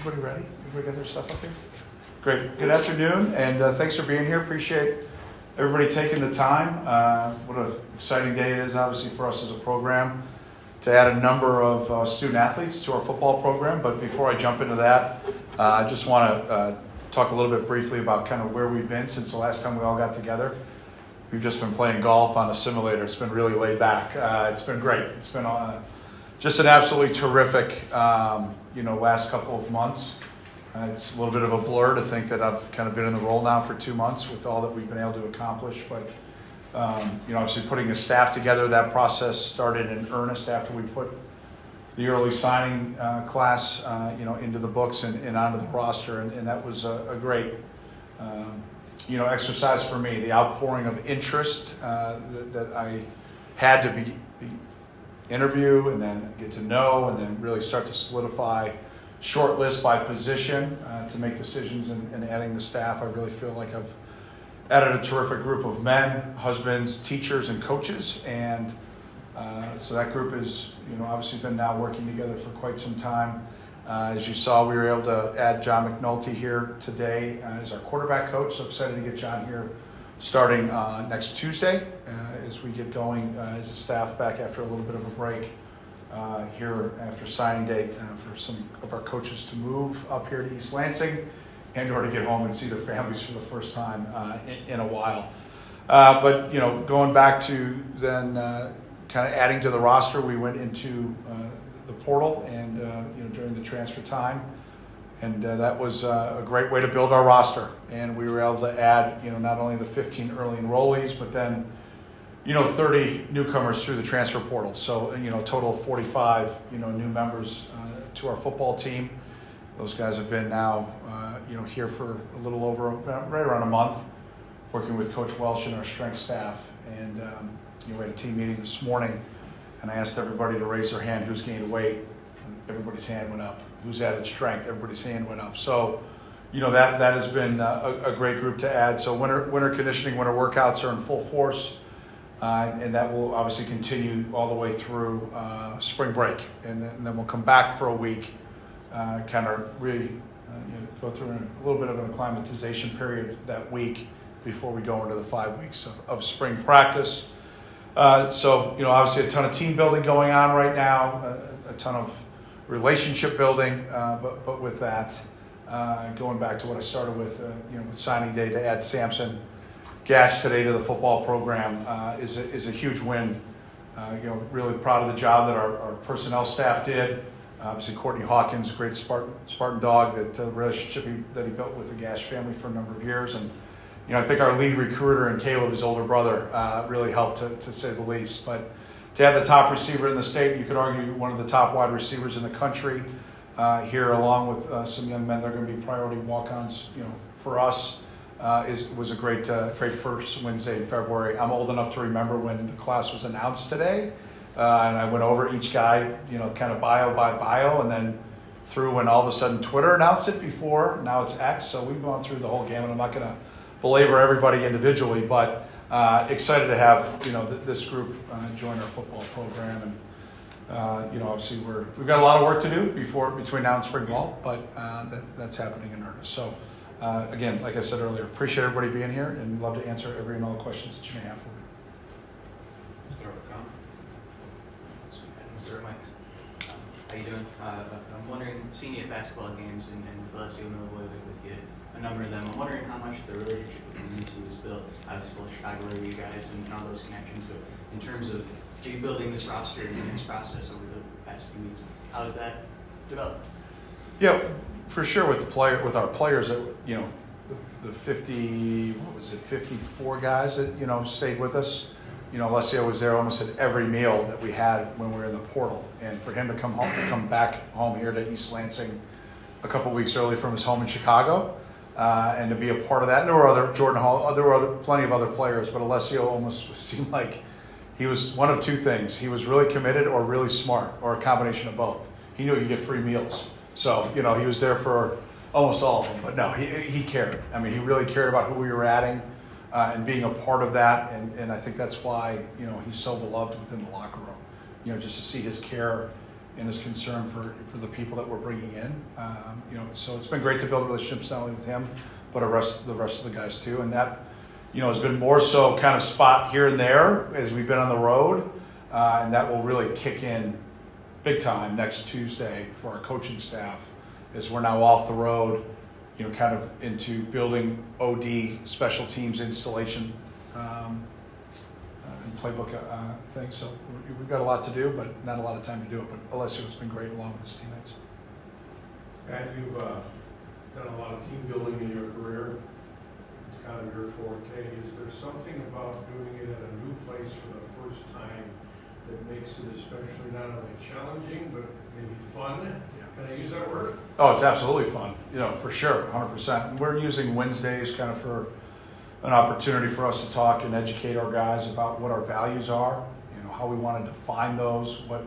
everybody ready? Everybody got their stuff up here? Great. Good afternoon, and thanks for being here. Appreciate everybody taking the time. What an exciting day it is, obviously, for us as a program to add a number of student athletes to our football program. But before I jump into that, I just want to talk a little bit briefly about kind of where we've been since the last time we all got together. We've just been playing golf on a simulator. It's been really laid back. It's been great. It's been just an absolutely terrific, last couple of months. It's a little bit of a blur to think that I've kind of been in the role now for 2 months with all that we've been able to accomplish. But, obviously putting a staff together, that process started in earnest after we put the early signing class, into the books and onto the roster. And that was a great, exercise for me. The outpouring of interest that I had to be interview and then get to know and then really start to solidify short list by position to make decisions and adding the staff. I really feel like I've added a terrific group of men, husbands, teachers, and coaches. And so that group is, obviously been now working together for quite some time. As you saw, we were able to add John McNulty here today as our quarterback coach. So excited to get John here starting next Tuesday as we get going as a staff back after a little bit of a break here after signing day for some of our coaches to move up here to East Lansing and or to get home and see their families for the first time in a while. But going back to then kind of adding to the roster, we went into the portal and during the transfer time. And that was a great way to build our roster. And we were able to add, not only the 15 early enrollees, but then, 30 newcomers through the transfer portal. So, a total of 45, new members to our football team. Those guys have been now, here for a little over, right around a month, working with Coach Welsh and our strength staff. And we had a team meeting this morning, and I asked everybody to raise their hand who's gained weight. Everybody's hand went up. Who's added strength? Everybody's hand went up. So, that has been a great group to add. So winter conditioning, winter workouts are in full force, and that will obviously continue all the way through spring break. And then we'll come back for a week, kind of really go through a little bit of an acclimatization period that week before we go into the 5 weeks of spring practice. So, obviously a ton of team building going on right now, a ton of relationship building, but with that, going back to what I started with, with signing day to add Samson Gash today to the football program is a huge win. Really proud of the job that our personnel staff did. Obviously, Courtney Hawkins, a great Spartan dog, that relationship that he built with the Gash family for a number of years. And, I think our lead recruiter and Caleb, his older brother, really helped to say the least. But to have the top receiver in the state, you could argue one of the top wide receivers in the country here, along with some young men that are going to be priority walk-ons, for us, was a great first Wednesday in February. I'm old enough to remember when the class was announced today, and I went over each guy, kind of bio by bio, and then through when all of a sudden Twitter announced it before. Now it's X, so we've gone through the whole gamut. I'm not going to belabor everybody individually, but excited to have this group join our football program, and obviously we've got a lot of work to do between now and spring ball, but that's happening in earnest. So again, like I said earlier, appreciate everybody being here and love to answer every and all the questions that you may have for me. How you doing? I'm wondering, seeing you at basketball games and with LSU and Illinois with you, a number of them, I'm wondering how much the relationship between you two is built. Obviously, both Chicago area, you guys, and all those connections. But in terms of you building this roster and this process over the past few weeks, how has that developed? Yeah, for sure. With our players, that the 54 guys that stayed with us. Alessio was there almost at every meal that we had when we were in the portal, and for him to come back home here to East Lansing a couple weeks early from his home in Chicago, and to be a part of that. And there were Jordan Hall, there were plenty of other players, but Alessio almost seemed like he was one of two things. He was really committed or really smart, or a combination of both. He knew you get free meals, so he was there for almost all of them. But no, he cared. I mean, he really cared about who we were adding. And being a part of that, and I think that's why he's so beloved within the locker room. Just to see his care and his concern for the people that we're bringing in. So it's been great to build relationships not only with him, but the rest of the guys too. And that, has been more so kind of spot here and there as we've been on the road, and that will really kick in big time next Tuesday for our coaching staff as we're now off the road, kind of into building OD special teams installation and playbook things. So we've got a lot to do, but not a lot of time to do it. But Alessio has been great along with his teammates. And you've done a lot of team building in your career. It's kind of your forte. Is there something about doing it at a new place for the first time that makes it especially not only challenging, but maybe fun? Yeah. Can I use that word? Oh, it's absolutely fun, for sure, 100%. And we're using Wednesdays kind of for an opportunity for us to talk and educate our guys about what our values are, how we want to define those, what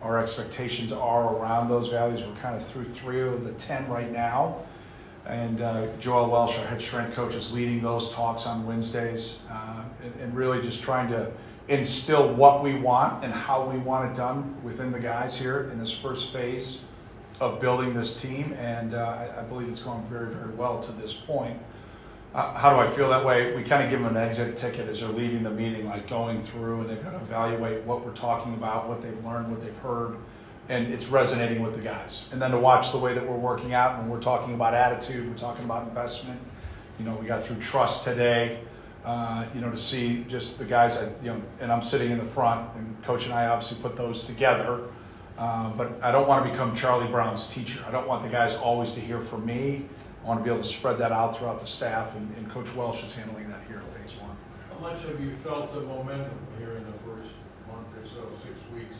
our expectations are around those values. We're kind of through 3 of the 10 right now. And Joel Welsh, our head strength coach, is leading those talks on Wednesdays and really just trying to instill what we want and how we want it done within the guys here in this first phase of building this team. And I believe it's going very, very well to this point. How do I feel that way? We kind of give them an exit ticket as they're leaving the meeting, like going through, and they've got to evaluate what we're talking about, what they've learned, what they've heard, and it's resonating with the guys. And then to watch the way that we're working out, and we're talking about attitude, we're talking about investment. We got through trust today, to see just the guys, and I'm sitting in the front, and Coach and I obviously put those together. But I don't want to become Charlie Brown's teacher. I don't want the guys always to hear from me. I want to be able to spread that out throughout the staff, and Coach Welsh is handling that here in phase 1. How much have you felt the momentum here in the first month or so, 6 weeks?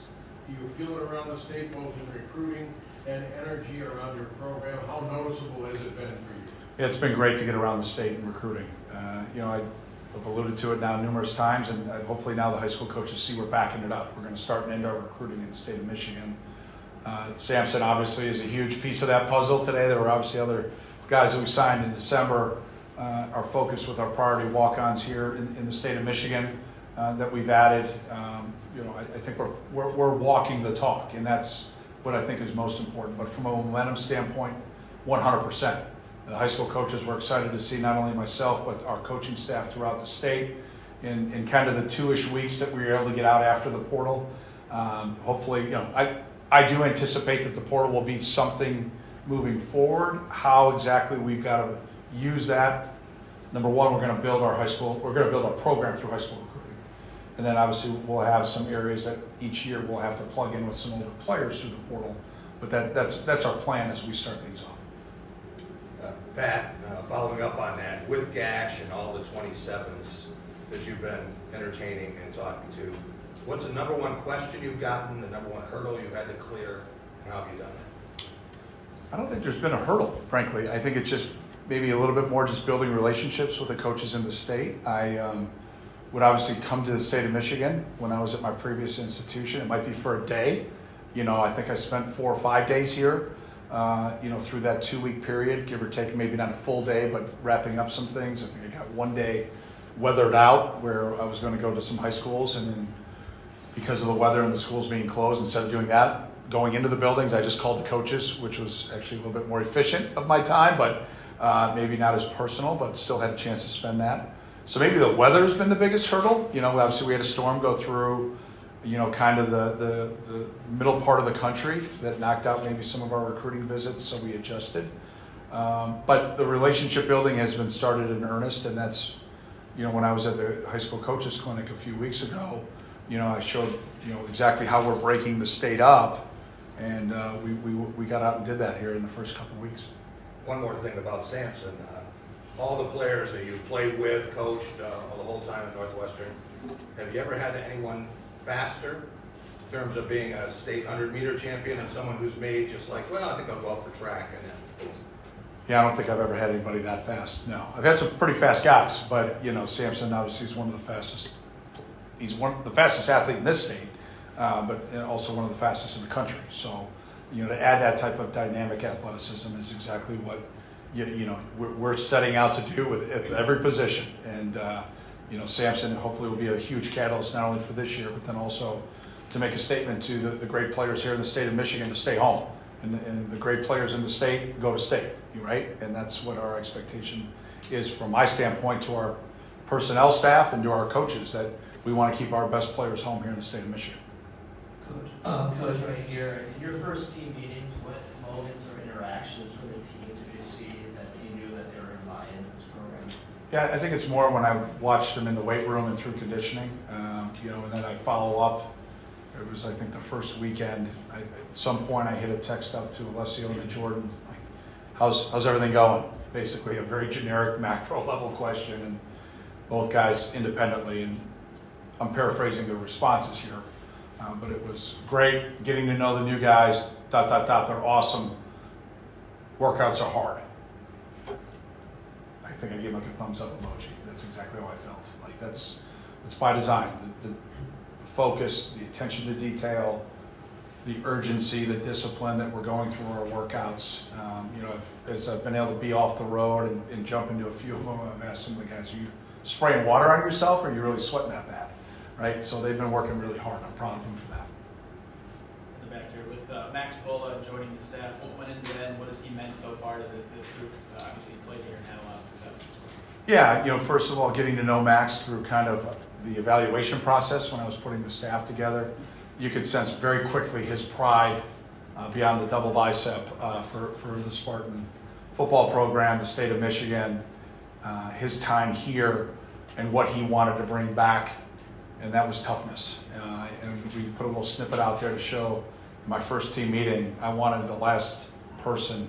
Do you feel it around the state, both in recruiting and energy around your program? How noticeable has it been for you? Yeah, it's been great to get around the state in recruiting. I've alluded to it now numerous times, and hopefully now the high school coaches see we're backing it up. We're going to start and end our recruiting in the state of Michigan. Sampson obviously is a huge piece of that puzzle today. There were obviously other guys that we signed in December. Our focus with our priority walk-ons here in the state of Michigan that we've added. I think we're walking the talk, and that's what I think is most important. But from a momentum standpoint, 100%. The high school coaches were excited to see not only myself, but our coaching staff throughout the state in kind of the 2-ish weeks that we were able to get out after the portal. Hopefully, I do anticipate that the portal will be something moving forward. How exactly we've got to use that. Number one, we're going to build our program through high school recruiting. And then obviously we'll have some areas that each year we'll have to plug in with some older players through the portal. But that's our plan as we start things off. Pat, following up on that, with Gash and all the 27s that you've been entertaining and talking to, what's the number one question you've gotten, the number one hurdle you've had to clear, and how have you done that? I don't think there's been a hurdle, frankly. I think it's just maybe a little bit more just building relationships with the coaches in the state. I would obviously come to the state of Michigan when I was at my previous institution. It might be for a day. I think I spent 4 or 5 days here, through that 2-week period, give or take, maybe not a full day, but wrapping up some things. I think I got 1 day weathered out where I was going to go to some high schools, and then because of the weather and the schools being closed, instead of doing that, going into the buildings, I just called the coaches, which was actually a little bit more efficient of my time, but maybe not as personal, but still had a chance to spend that. So maybe the weather has been the biggest hurdle. Obviously we had a storm go through, kind of the middle part of the country that knocked out maybe some of our recruiting visits, so we adjusted. But the relationship building has been started in earnest, and that's, when I was at the high school coaches clinic a few weeks ago, I showed, exactly how we're breaking the state up, and we got out and did that here in the first couple of weeks. One more thing about Sampson. All the players that you played with, coached the whole time at Northwestern, have you ever had anyone faster in terms of being a state 100-meter champion and someone who's made just like, well, I think I'll go up for track and then... Yeah, I don't think I've ever had anybody that fast, no. I've had some pretty fast guys, but, Sampson obviously is one of the fastest. He's the fastest athlete in this state, but also one of the fastest in the country. So, to add that type of dynamic athleticism is exactly what we're setting out to do with every position. And Sampson hopefully will be a huge catalyst not only for this year, but then also to make a statement to the great players here in the state of Michigan to stay home. And the great players in the state go to state, right? And that's what our expectation is from my standpoint to our personnel staff and to our coaches, that we want to keep our best players home here in the state of Michigan. Coach, right here, in your first team meetings, what moments or interactions with the team did you see that you knew that they were in buy-in to this program? Yeah, I think it's more when I watched them in the weight room and through conditioning, and then I follow up. It was, I think, the first weekend. At some point, I hit a text up to Alessio and Jordan, like, how's everything going? Basically, a very generic macro level question, and both guys independently, and I'm paraphrasing the responses here, but it was great getting to know the new guys, ... They're awesome. Workouts are hard. I think I gave like a thumbs up emoji. That's exactly how I felt. Like it's by design. The focus, the attention to detail, the urgency, the discipline that we're going through our workouts. As I've been able to be off the road and jump into a few of them, I've asked some of the guys, are you spraying water on yourself or are you really sweating that bad? Right? So they've been working really hard. I'm proud of them for that. In the back here, with Max Bola joining the staff, what went into that and what has he meant so far to this group? Obviously, he played here and had a lot of success. Yeah, first of all, getting to know Max through kind of the evaluation process when I was putting the staff together, you could sense very quickly his pride beyond the double bicep for the Spartan football program, the state of Michigan, his time here, and what he wanted to bring back, and that was toughness. And we put a little snippet out there to show in my first team meeting, I wanted the last person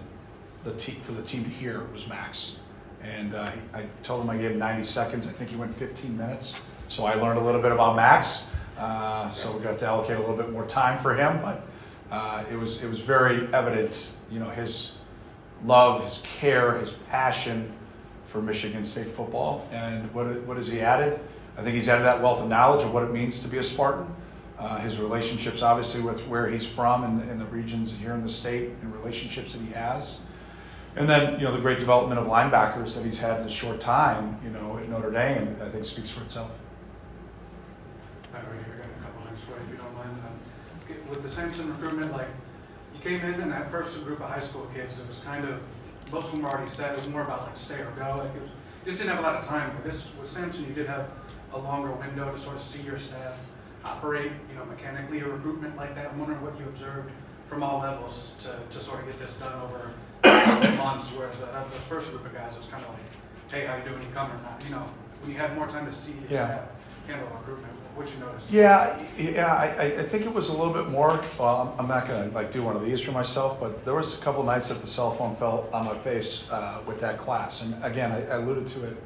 for the team to hear was Max. And I told him I gave him 90 seconds. I think he went 15 minutes. So I learned a little bit about Max. So we're going to have to allocate a little bit more time for him. But it was very evident, his love, his care, his passion for Michigan State football. And what has he added? I think he's added that wealth of knowledge of what it means to be a Spartan. His relationships, obviously, with where he's from and the regions here in the state and relationships that he has. And then, the great development of linebackers that he's had in a short time, at Notre Dame, I think speaks for itself. Right here, I got a couple hundred square if you don't mind. With the Sampson recruitment, you came in and that first group of high school kids, it was kind of, most of them were already set, it was more about stay or go. You just didn't have a lot of time. With Sampson, you did have a longer window to sort of see your staff operate, mechanically a recruitment like that. I'm wondering what you observed from all levels to sort of get this done over months, whereas the first group of guys was kind of like, hey, how you doing, you come or not? When you had more time to see your staff handle recruitment, what you noticed? I think it was a little bit more, well, I'm not going to do one of these for myself, but there was a couple nights that the cell phone fell on my face with that class. And again, I alluded to it,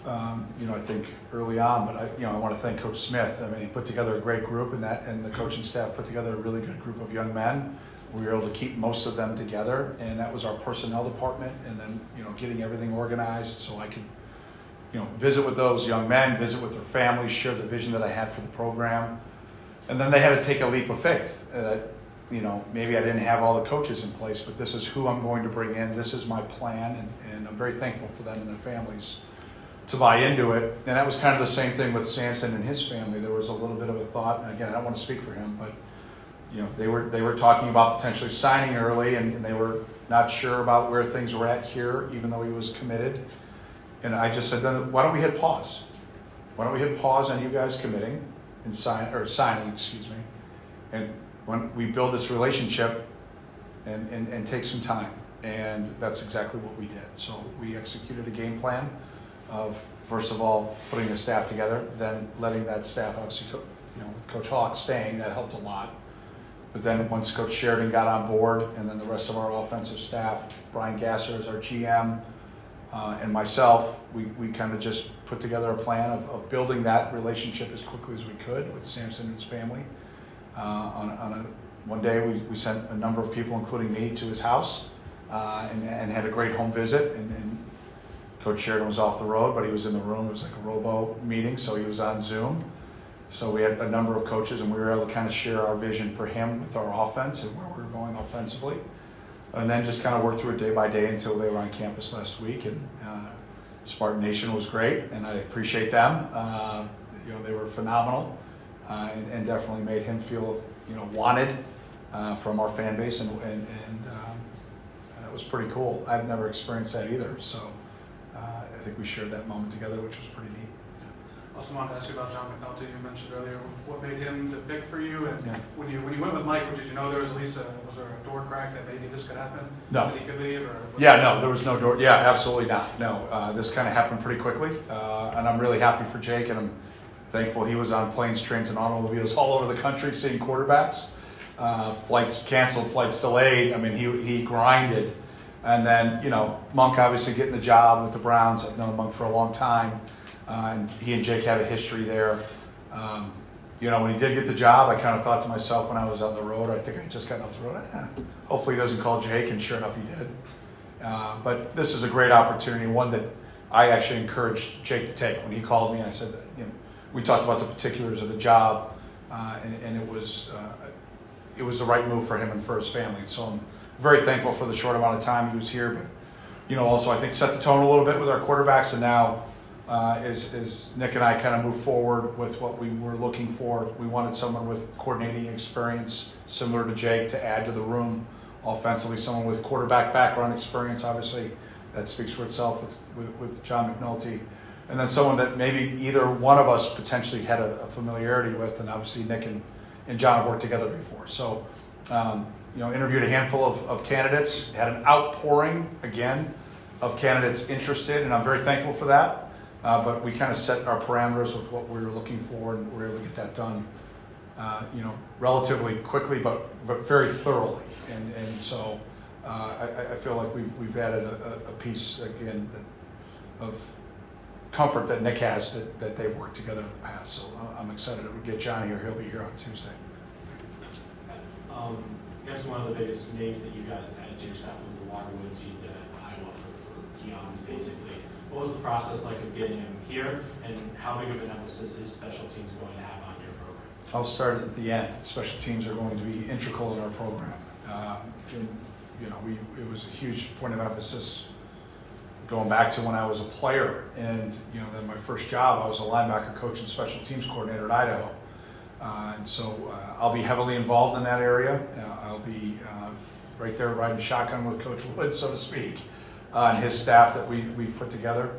I think early on, but I want to thank Coach Smith. I mean, he put together a great group, and the coaching staff put together a really good group of young men. We were able to keep most of them together, and that was our personnel department, and then, getting everything organized so I could, visit with those young men, visit with their families, share the vision that I had for the program. And then they had to take a leap of faith that, maybe I didn't have all the coaches in place, but this is who I'm going to bring in. This is my plan, and I'm very thankful for them and their families to buy into it. And that was kind of the same thing with Samson and his family. There was a little bit of a thought, and again, I don't want to speak for him, but they were talking about potentially signing early, and they were not sure about where things were at here, even though he was committed. And I just said, then why don't we hit pause? Why don't we hit pause on you guys committing and signing, and when we build this relationship and take some time. And that's exactly what we did. So we executed a game plan of, first of all, putting the staff together, then letting that staff, obviously, with Coach Hawk staying, that helped a lot. But then once Coach Sheridan got on board, and then the rest of our offensive staff, Brian Gasser as our GM, and myself, we kind of just put together a plan of building that relationship as quickly as we could with Samson and his family. One day we sent a number of people, including me, to his house and had a great home visit. And Coach Sheridan was off the road, but he was in the room. It was like a robo meeting, so he was on Zoom. So we had a number of coaches, and we were able to kind of share our vision for him with our offense and where we were going offensively. And then just kind of work through it day by day until they were on campus last week. And Spartan Nation was great, and I appreciate them. They were phenomenal. and definitely made him feel, wanted from our fan base, and that was pretty cool. I've never experienced that either, so I think we shared that moment together, which was pretty neat. Also wanted to ask you about John McNulty. You mentioned earlier what made him the pick for you, and Yeah. when you went with Mike, did you know there was at least was there a door crack that maybe this could happen? No. That he could leave, or Yeah, no, there was no door. Yeah, absolutely not. No, this kind of happened pretty quickly, and I'm really happy for Jake, and I'm thankful he was on planes, trains, and automobiles all over the country seeing quarterbacks. Flights canceled, flights delayed. I mean, he grinded, and then Monk obviously getting the job with the Browns. I've known Monk for a long time, and he and Jake have a history there. When he did get the job, I kind of thought to myself when I was on the road, I think I just got off the road, hopefully he doesn't call Jake, and sure enough he did. But this is a great opportunity, one that I actually encouraged Jake to take. When he called me, I said, we talked about the particulars of the job, and it was the right move for him and for his family. And so I'm very thankful for the short amount of time he was here, but also I think set the tone a little bit with our quarterbacks, and now as Nick and I kind of move forward with what we were looking for, we wanted someone with coordinating experience similar to Jake to add to the room offensively, someone with quarterback background experience, obviously that speaks for itself with John McNulty, and then someone that maybe either one of us potentially had a familiarity with, and obviously Nick and John have worked together before. So interviewed a handful of candidates, had an outpouring again of candidates interested, and I'm very thankful for that. But we kind of set our parameters with what we were looking for, and we were able to get that done, relatively quickly, but very thoroughly. And so I feel like we've added a piece again of comfort that Nick has that they've worked together in the past. So I'm excited to get John here. He'll be here on Tuesday. I guess one of the biggest names that you got at your staff was the Waterwoods. He'd been at Iowa for eons, basically. What was the process like of getting him here, and how big of an emphasis is special teams going to have on your program? I'll start at the end. Special teams are going to be integral in our program. It was a huge point of emphasis going back to when I was a player, and then my first job, I was a linebacker coach and special teams coordinator at Idaho. And so I'll be heavily involved in that area. I'll be right there riding shotgun with Coach Wood, so to speak, and his staff that we've put together.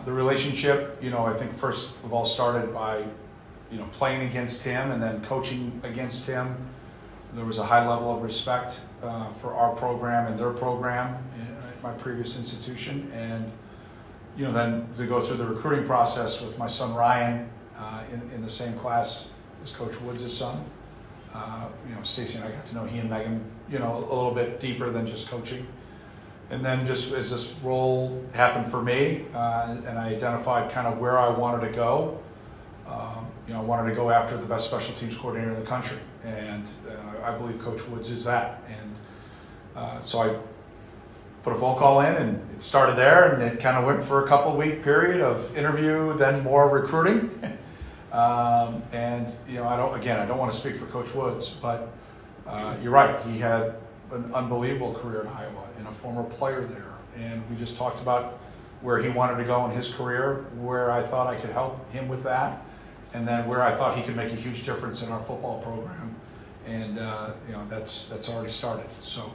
The relationship, I think first of all started by, playing against him and then coaching against him. There was a high level of respect for our program and their program at my previous institution. And, then to go through the recruiting process with my son Ryan in the same class as Coach Woods' son. Stacy and I got to know he and Megan, a little bit deeper than just coaching. And then just as this role happened for me, and I identified kind of where I wanted to go, I wanted to go after the best special teams coordinator in the country. And I believe Coach Woods is that. And so I put a phone call in, and it started there, and it kind of went for a couple-week period of interview, then more recruiting. And I don't want to speak for Coach Woods, but you're right. He had an unbelievable career in Iowa and a former player there. And we just talked about where he wanted to go in his career, where I thought I could help him with that, and then where I thought he could make a huge difference in our football program. And that's already started. So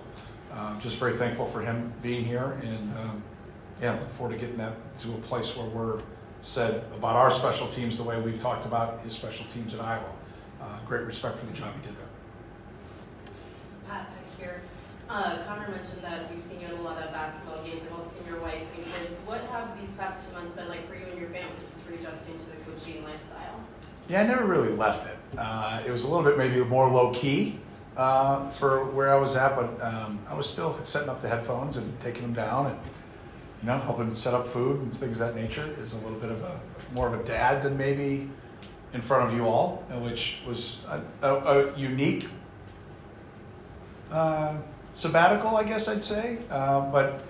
just very thankful for him being here, and look forward to getting that to a place where we're said about our special teams the way we've talked about his special teams at Iowa. Great respect for the job he did there. Pat, back here. Connor mentioned that we've seen you at a lot of basketball games. I've also seen your wife and kids. What have these past 2 months been like for you and your family, just readjusting to the coaching lifestyle? Yeah, I never really left it. It was a little bit maybe more low-key for where I was at, but I was still setting up the headphones and taking them down and, helping set up food and things of that nature. It was a little bit of more of a dad than maybe in front of you all, which was a unique sabbatical, I guess I'd say. But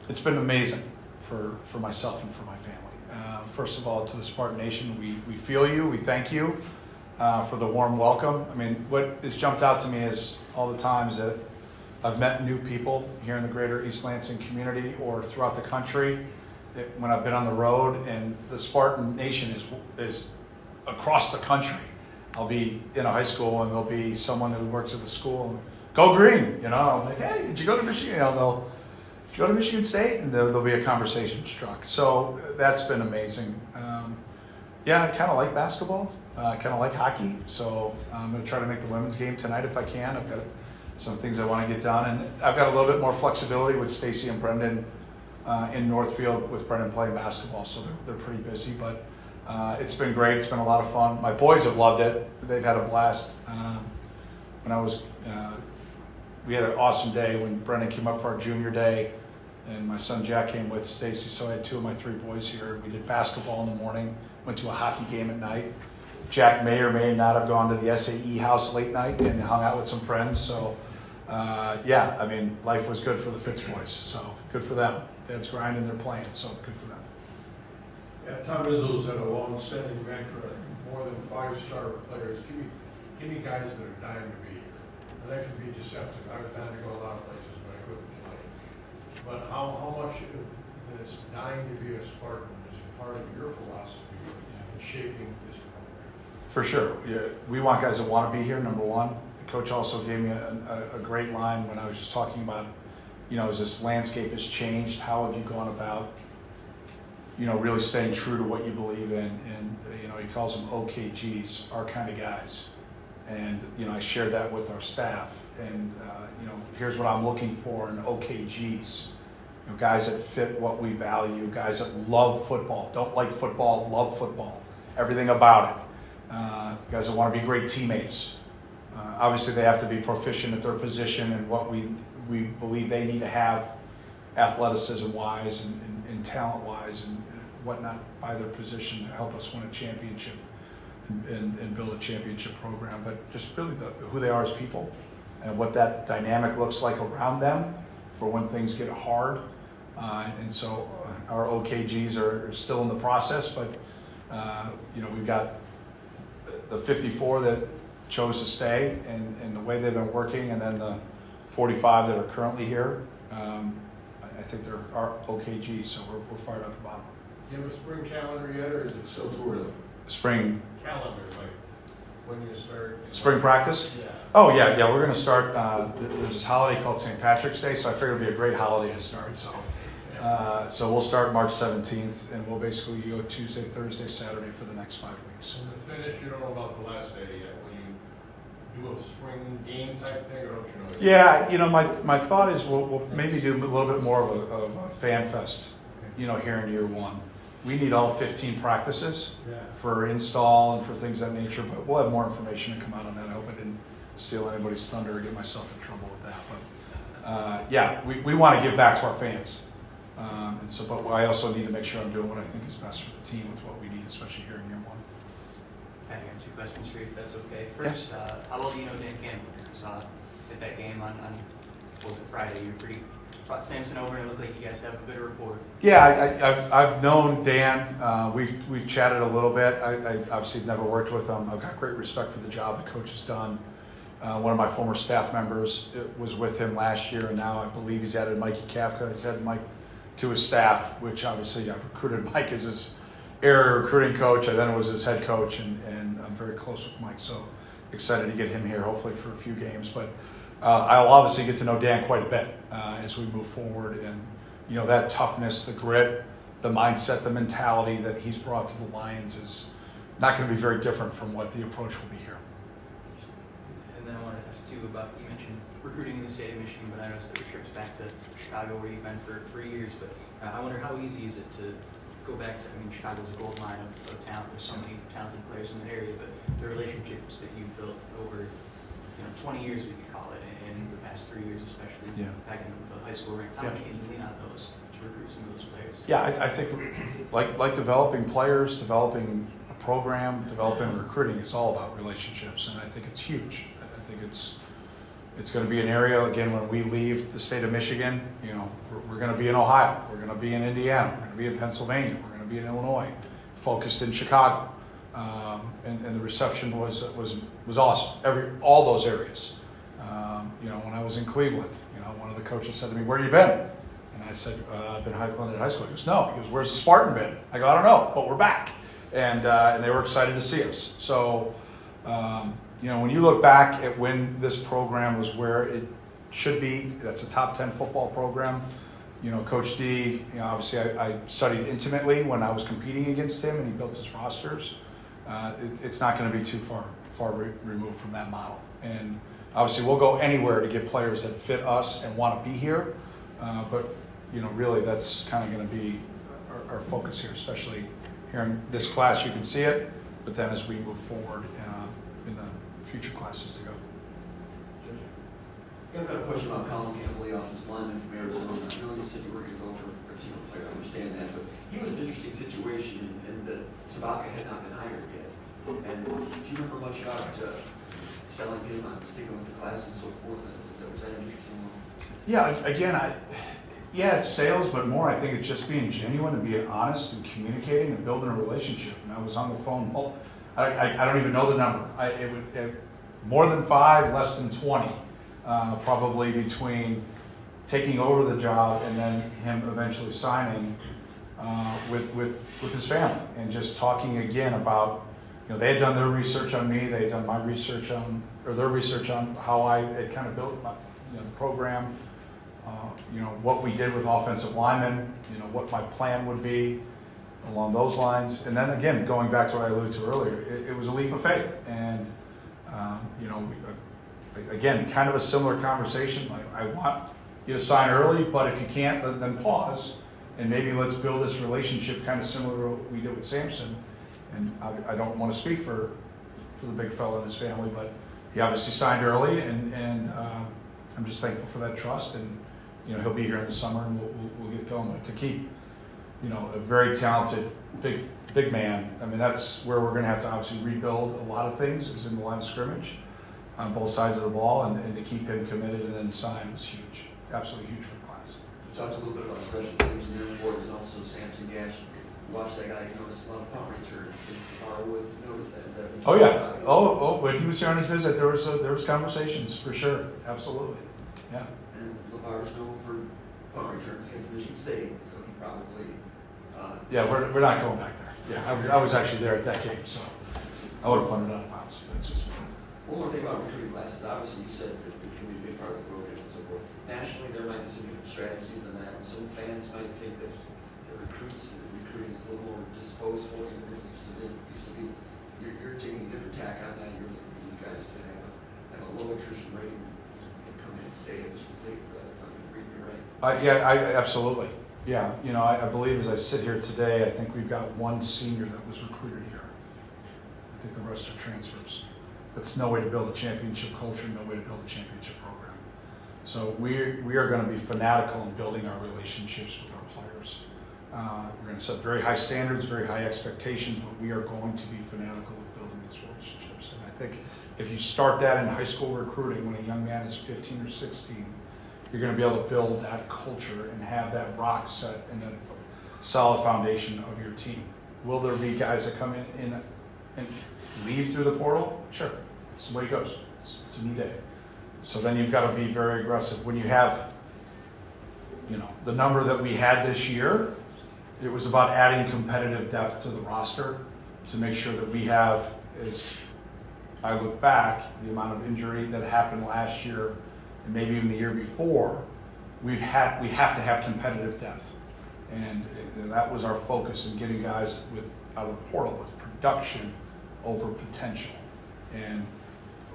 it's been amazing for myself and for my family. First of all, to the Spartan Nation, we feel you, we thank you for the warm welcome. I mean, what has jumped out to me is all the times that I've met new people here in the greater East Lansing community or throughout the country when I've been on the road, and the Spartan Nation is across the country. I'll be in a high school and there'll be someone who works at the school and go green, you know. I'm like, hey, did you go to Michigan? You know, did you go to Michigan State? And there'll be a conversation struck. So that's been amazing. Yeah, I kind of like basketball. I kind of like hockey. So I'm going to try to make the women's game tonight if I can. I've got some things I want to get done. And I've got a little bit more flexibility with Stacy and Brendan in Northfield with Brendan playing basketball. So they're pretty busy. But it's been great. It's been a lot of fun. My boys have loved it. They've had a blast. When I was, we had an awesome day when Brendan came up for our junior day. And my son Jack came with Stacy, so I had 2 of my 3 boys here. And we did basketball in the morning, went to a hockey game at night. Jack may or may not have gone to the SAE house late night and hung out with some friends. So, yeah, I mean, life was good for the Fitz boys. So, good for them. Dad's grinding, they're playing, so good for them. Yeah, Tom Izzo's had a long-standing mantra, more than 5-star players. Give me guys that are dying to be here. And that can be deceptive. I've had to go a lot of places, but I couldn't play. But how much of this dying to be a Spartan is part of your philosophy in shaping this program? For sure. Yeah, we want guys that want to be here, number one. The coach also gave me a great line when I was just talking about, you know, as this landscape has changed, how have you gone about, you know, really staying true to what you believe in? And, you know, he calls them OKGs, our kind of guys. And, you know, I shared that with our staff. And, you know, here's what I'm looking for in OKGs. You know, guys that fit what we value, guys that love football, don't like football, love football, everything about it. Guys that want to be great teammates. Obviously, they have to be proficient at their position and what we believe they need to have athleticism-wise and talent-wise and whatnot by their position to help us win a championship and build a championship program. But just really who they are as people and what that dynamic looks like around them for when things get hard. And so our OKGs are still in the process, but you know, we've got the 54 that chose to stay and the way they've been working, and then the 45 that are currently here. I think they're our OKGs, so we're fired up about them. Do you have a spring calendar yet, or is it still too early? Spring When you start? spring practice? Yeah. Oh yeah, we're going to start. There's this holiday called St. Patrick's Day, so I figured it'd be a great holiday to start. So we'll start March 17th, and we'll basically go Tuesday, Thursday, Saturday for the next 5 weeks. So the finish, you don't know about the last day yet. Will you do a spring game type thing, or don't you know? Yeah, you know, my thought is we'll maybe do a little bit more of a fan fest, you know, here in year one. We need all 15 practices for install and for things of that nature, but we'll have more information to come out on that. I hope I didn't steal anybody's thunder or get myself in trouble with that. But yeah, we want to give back to our fans. And so, but I also need to make sure I'm doing what I think is best for the team with what we need, especially here in year one. I have 2 questions for you, if that's okay. First, how well do you know Dan Campbell? Because I saw at that game on what was it, Friday, you brought Samson over and it looked like you guys have a good rapport. Yeah, I've known Dan. We've chatted a little bit. I obviously never worked with him. I've got great respect for the job the coach has done. One of my former staff members was with him last year, and now I believe he's added Mikey Kafka. He's added Mike to his staff, which obviously I recruited Mike as his area recruiting coach. I then was his head coach, and I'm very close with Mike. So excited to get him here, hopefully for a few games. But I'll obviously get to know Dan quite a bit as we move forward, and you know, that toughness, the grit, the mindset, the mentality that he's brought to the Lions is not going to be very different from what the approach will be here. And then I wanted to ask too about, you mentioned recruiting in the state of Michigan, but I noticed there were trips back to Chicago where you've been for years. But I wonder how easy is it to go back to, I mean, Chicago's a gold mine of talent. There's so many talented players in that area, but the relationships that you've built over 20 years, we could call it, in the past 3 years, especially back in the high school ranks. How much can you lean on those to recruit some of those players? Yeah, I think like developing players, developing a program, developing recruiting is all about relationships, and I think it's huge. I think it's going to be an area, again, when we leave the state of Michigan, you know, we're going to be in Ohio, we're going to be in Indiana, we're going to be in Pennsylvania, we're going to be in Illinois, focused in Chicago. And the reception was awesome. All those areas. You know, when I was in Cleveland, you know, one of the coaches said to me, "Where have you been?" And I said, "I've been at high school." He goes, "No." He goes, "Where's the Spartan been?" I go, "I don't know, but we're back." and they were excited to see us. So, when you look back at when this program was where it should be, that's a top 10 football program. Coach D, obviously I studied intimately when I was competing against him, and he built his rosters. It's not going to be too far removed from that model. And obviously we'll go anywhere to get players that fit us and want to be here. But really that's kind of going to be our focus here, especially here in this class. You can see it, but then as we move forward in the future classes to go. I've got a question about Colin Campbell, the offensive lineman from Arizona. I know you said you were going to go for a receiver player, I understand that, but he was an interesting situation in that Tabaka had not been hired yet. And do you remember much about selling him on sticking with the class and so forth? Was that an interesting one? Yeah, again, it's sales, but more I think it's just being genuine and being honest and communicating and building a relationship. And I was on the phone. I don't even know the number. More than 5, less than 20. Probably between taking over the job and then him eventually signing with his family, and just talking again about, they had done their research on me, they had done my research their research on how I had kind of built the program, what we did with offensive linemen, what my plan would be along those lines. And then again, going back to what I alluded to earlier, it was a leap of faith. And, again, kind of a similar conversation. Like, I want you to sign early, but if you can't, then pause, and maybe let's build this relationship kind of similar to what we did with Samson. And I don't want to speak for the big fella and his family, but he obviously signed early, and I'm just thankful for that trust. And he'll be here in the summer, and we'll get going. But to keep a very talented big man, I mean, that's where we're going to have to obviously rebuild a lot of things, is in the line of scrimmage on both sides of the ball, and to keep him committed and then sign was huge, absolutely huge for the class. You talked a little bit about special teams and your boards, and also Samson Gash. You watched that guy, you noticed a lot of punt returns. Did Harwoods notice that? Is that Oh yeah. Oh, when he was here on his visit, there was conversations for sure, absolutely, yeah. And LeVar's known for punt returns against Michigan State, so he probably. Yeah, we're not going back there. Yeah, I was actually there at that game, so I would have punted out of bounds. It's just. One more thing about recruiting classes, obviously you said that it's going to be a big part of the program and so forth. Nationally, there might be some different strategies on that. Some fans might think that the recruiting is a little more disposable than it used to be. You're taking a different tack on that. You're looking for these guys to have a low attrition rate and come in and stay at Michigan State for that, if I'm reading you right. Absolutely. Yeah, I believe as I sit here today, I think we've got one senior that was recruited here. I think the rest are transfers. That's no way to build a championship culture, no way to build a championship program. So we are going to be fanatical in building our relationships with our players. We're going to set very high standards, very high expectations, but we are going to be fanatical with building these relationships. And I think if you start that in high school recruiting when a young man is 15 or 16, you're going to be able to build that culture and have that rock set and that solid foundation of your team. Will there be guys that come in and leave through the portal? Sure, it's the way it goes. It's a new day. So then you've got to be very aggressive. When you have, the number that we had this year, it was about adding competitive depth to the roster to make sure that we have, as I look back, the amount of injury that happened last year and maybe even the year before, we have to have competitive depth. And that was our focus in getting guys out of the portal with production over potential. And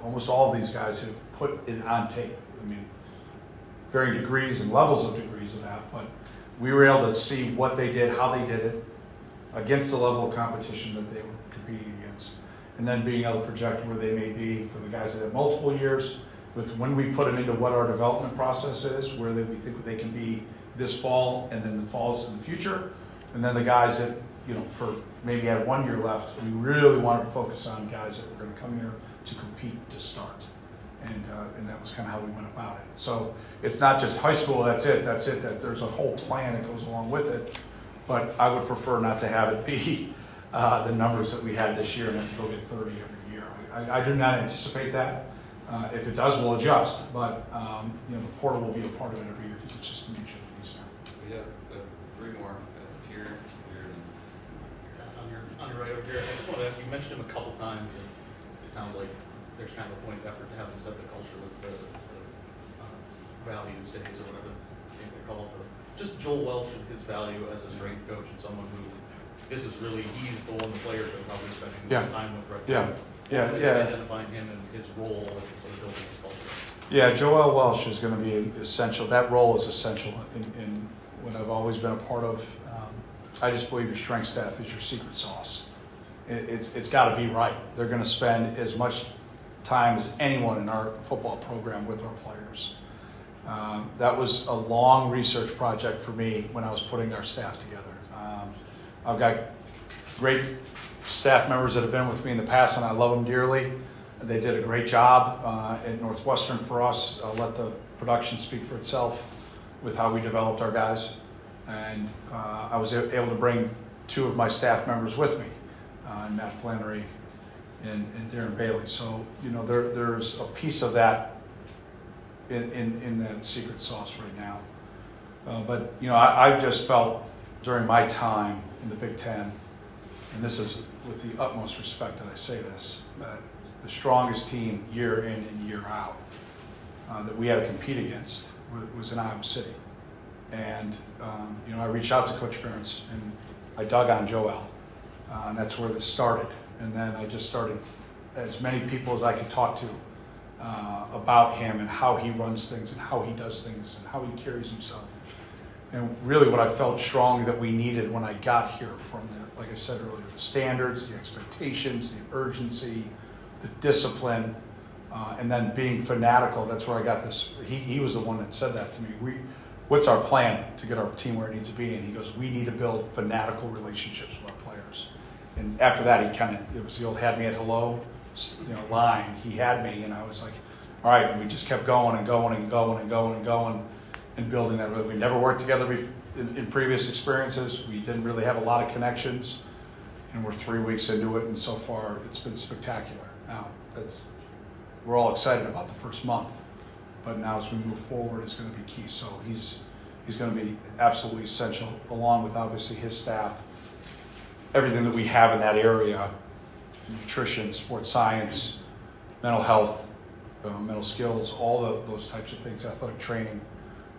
almost all of these guys have put it on tape. I mean, varying degrees and levels of degrees of that, but we were able to see what they did, how they did it, against the level of competition that they were competing against. And then being able to project where they may be for the guys that have multiple years, with when we put them into what our development process is, where we think they can be this fall and then the falls in the future. And then the guys that, for maybe had 1 year left, we really wanted to focus on guys that were going to come here to compete to start. And that was kind of how we went about it. So it's not just high school, that's it, that there's a whole plan that goes along with it. But I would prefer not to have it be the numbers that we had this year and have to go get 30 every year. I do not anticipate that. If it does, we'll adjust. But the portal will be a part of it every year because it's just the nature of the beast now. We have 3 more here. On your you're right over here. I just wanted to ask, you mentioned him a couple times, and it sounds like there's kind of a point of effort to have him set the culture with the values days or whatever they call it. Just Joel Welsh and his value as a strength coach and someone who, this is really, he's the one the players are probably spending the most time with right now. Identifying him and his role in sort of building his culture. Yeah, Joel Welsh is going to be essential. That role is essential in what I've always been a part of. I just believe your strength staff is your secret sauce. It's got to be right. They're going to spend as much time as anyone in our football program with our players. That was a long research project for me when I was putting our staff together. I've got great staff members that have been with me in the past, and I love them dearly. They did a great job at Northwestern for us. I'll let the production speak for itself with how we developed our guys. And I was able to bring 2 of my staff members with me, Matt Flannery and Darren Bailey. So, you know, there's a piece of that in that secret sauce right now. But, you know, I just felt during my time in the Big Ten, and this is with the utmost respect that I say this, but the strongest team year in and year out that we had to compete against was in Iowa City. And, you know, I reached out to Coach Ferentz and I dug on Joel. And that's where this started. And then I just started as many people as I could talk to about him and how he runs things and how he does things and how he carries himself. And really what I felt strongly that we needed when I got here from the, like I said earlier, the standards, the expectations, the urgency, the discipline, and then being fanatical. That's where I got this. He was the one that said that to me. What's our plan to get our team where it needs to be? And he goes, we need to build fanatical relationships with our players. And after that, it was the old had me at hello, you know, line. He had me, and I was like, all right. And we just kept going and going and going and going and going and building that. We never worked together in previous experiences. We didn't really have a lot of connections, and we're 3 weeks into it, and so far it's been spectacular. Now, we're all excited about the first month, but now as we move forward, it's going to be key. So he's going to be absolutely essential, along with obviously his staff. Everything that we have in that area, nutrition, sports science, mental health, mental skills, all those types of things, athletic training.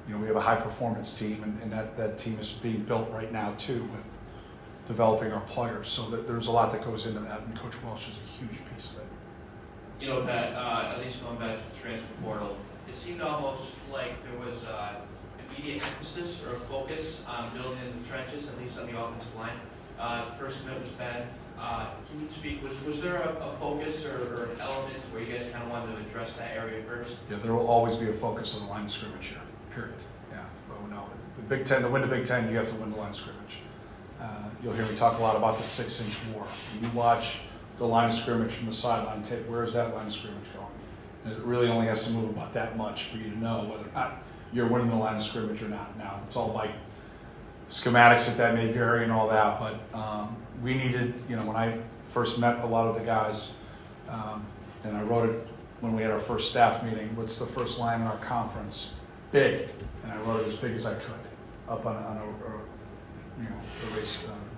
You know, we have a high performance team, and that team is being built right now too with developing our players. So there's a lot that goes into that, and Coach Welsh is a huge piece of it. You know, Pat, at least going back to the transfer portal, it seemed almost like there was immediate emphasis or focus on building in the trenches, at least on the offensive line. First commit was bad. Can you speak, was there a focus or an element where you guys kind of wanted to address that area first? Yeah, there will always be a focus on the line of scrimmage here, period. Yeah, but no, the Big Ten, to win the Big Ten, you have to win the line of scrimmage. You'll hear me talk a lot about the 6-inch war. When you watch the line of scrimmage from the sideline tape, where is that line of scrimmage going? And it really only has to move about that much for you to know whether or not you're winning the line of scrimmage or not. Now, it's all by schematics that may vary and all that, but we needed, you know, when I first met a lot of the guys, and I wrote it when we had our first staff meeting, what's the first line in our conference? Big. And I wrote it as big as I could up on a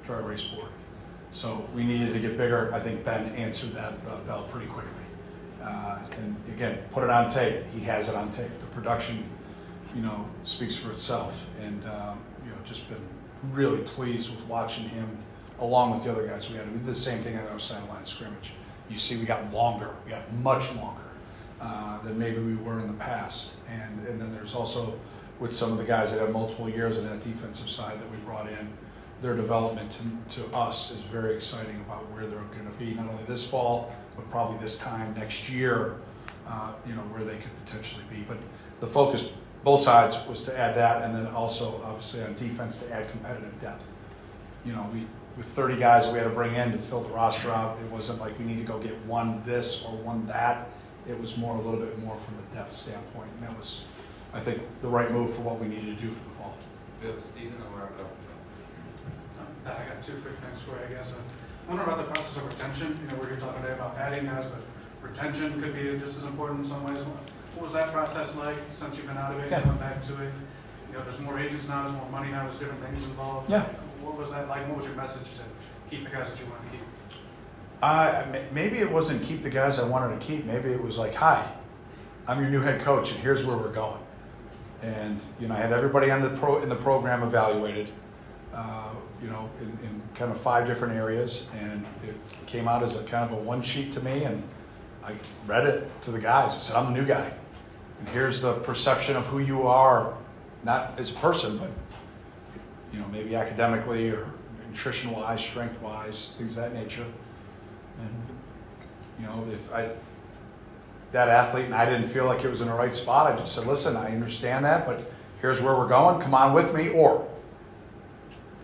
dry erase board. So we needed to get bigger. I think Ben answered that bell pretty quickly. And again, put it on tape. He has it on tape. The production, you know, speaks for itself. And, you know, just been really pleased with watching him along with the other guys we had. We did the same thing on the other side of the line of scrimmage. You see, we got longer. We got much longer than maybe we were in the past. And then there's also, with some of the guys that have multiple years on that defensive side that we brought in, their development to us is very exciting about where they're going to be, not only this fall, but probably this time next year, you know, where they could potentially be. But the focus, both sides, was to add that, and then also, obviously, on defense to add competitive depth. You know, with 30 guys that we had to bring in to fill the roster out, it wasn't like we need to go get one this or one that. It was more, a little bit more from the depth standpoint, and that was, I think, the right move for what we needed to do for the fall. We have Stephen, and we're up. I got 2 quick things for you, I guess. I wonder about the process of retention. You know, we're here talking today about adding guys, but retention could be just as important in some ways. What was that process like since you've been out of it, Yeah. coming back to it? You know, there's more agents now, there's more money now, there's different things involved. Yeah. What was that like? What was your message keep the guys that you wanted to keep? Maybe it wasn't keep the guys I wanted to keep. Maybe it was like, hi, I'm your new head coach, and here's where we're going. And I had everybody on in the program evaluated, in kind of 5 different areas, and it came out as a kind of a one sheet to me, and I read it to the guys. I said, I'm the new guy, and here's the perception of who you are, not as a person, but maybe academically or nutrition-wise, strength-wise, things of that nature. And if that athlete and I didn't feel like it was in the right spot, I just said, listen, I understand that, but here's where we're going. Come on with me, or.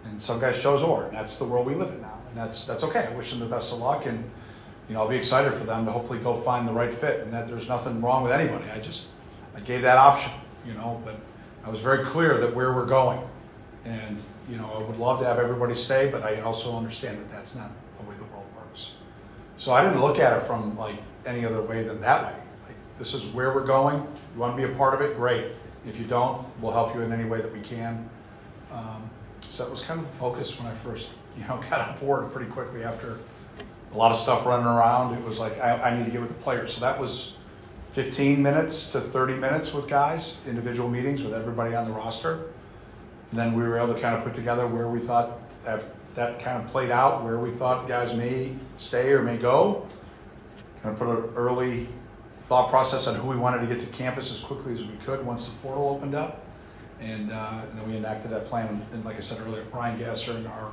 And some guys chose or, and that's the world we live in now, and that's okay. I wish them the best of luck, and I'll be excited for them to hopefully go find the right fit, and that there's nothing wrong with anybody. I gave that option, but I was very clear that where we're going, and I would love to have everybody stay, but I also understand that that's not the way the world works. So I didn't look at it from like any other way than that way. Like, this is where we're going. You want to be a part of it? Great. If you don't, we'll help you in any way that we can. So that was kind of the focus when I first, got on board pretty quickly after a lot of stuff running around. It was like, I need to get with the players. So that was 15 minutes to 30 minutes with guys, individual meetings with everybody on the roster. And then we were able to kind of put together where we thought that kind of played out, where we thought guys may stay or may go. Kind of put an early thought process on who we wanted to get to campus as quickly as we could once the portal opened up. And then we enacted that plan. And like I said earlier, Brian Gasser and our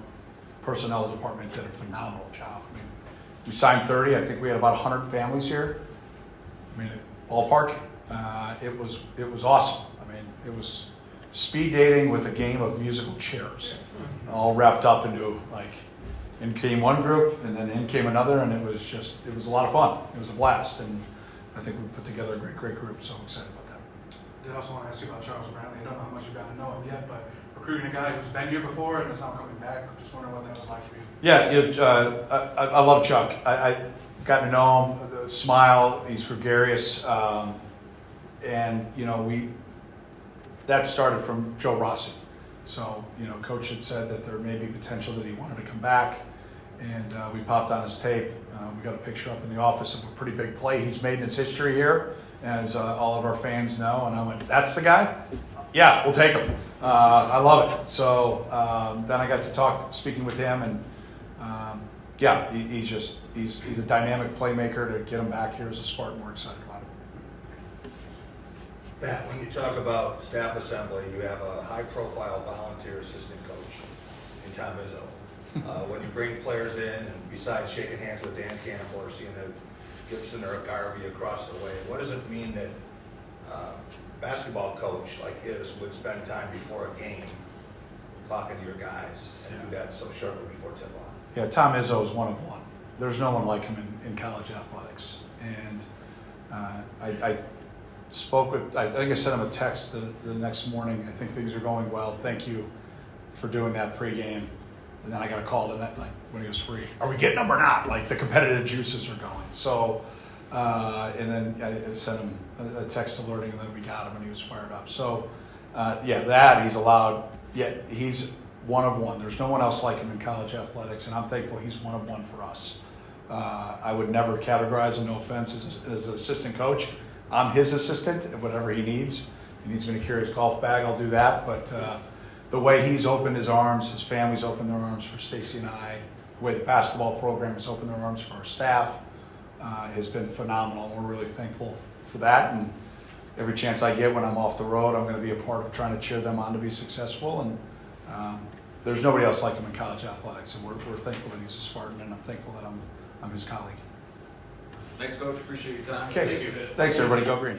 personnel department did a phenomenal job. I mean, we signed 30. I think we had about 100 families here. I mean, ballpark. It was awesome. I mean, it was speed dating with a game of musical chairs, all wrapped up into like, in came one group and then in came another, and it was a lot of fun. It was a blast, and I think we put together a great group, so I'm excited about that. I did also want to ask you about Charles Brown. I don't know how much you've gotten to know him yet, but recruiting a guy who's been here before and is now coming back, I'm just wondering what that was like for you. Yeah, I love Chuck. I got to know him, the smile, he's gregarious, and that started from Joe Rossi. So, Coach had said that there may be potential that he wanted to come back, and we popped on his tape. We got a picture up in the office of a pretty big play he's made in his history here, as all of our fans know, and I went, that's the guy? Yeah, we'll take him. I love it. So then I got to speaking with him, and he's a dynamic playmaker. To get him back here as a Spartan, we're excited about it. Pat, when you talk about staff assembly, you have a high-profile volunteer assistant coach in Tom Izzo. When you bring players in, and besides shaking hands with Dan Campbell or seeing a Gibson or a Garvey across the way, what does it mean that basketball coach like his would spend time before a game talking to your guys and do that so shortly before tip-off? Yeah, Tom Izzo is one of one. There's no one like him in college athletics. And I spoke with, I think I sent him a text the next morning. I think things are going well. Thank you for doing that pregame. And then I got a call the night, like when he was free. Are we getting him or not? Like the competitive juices are going. So, and then I sent him a text alerting that we got him and he was fired up. So, he's allowed. Yeah, he's one of one. There's no one else like him in college athletics, and I'm thankful he's one of one for us. I would never categorize him, no offense, as an assistant coach. I'm his assistant, and whatever he needs. He needs me to carry his golf bag, I'll do that. But the way he's opened his arms, his family's opened their arms for Stacy and I, the way the basketball program has opened their arms for our staff has been phenomenal. And we're really thankful for that. And every chance I get when I'm off the road, I'm going to be a part of trying to cheer them on to be successful. And there's nobody else like him in college athletics. And we're thankful that he's a Spartan, and I'm thankful that I'm his colleague. Thanks, Coach. Appreciate your time. Okay. Thanks, everybody. Go Green.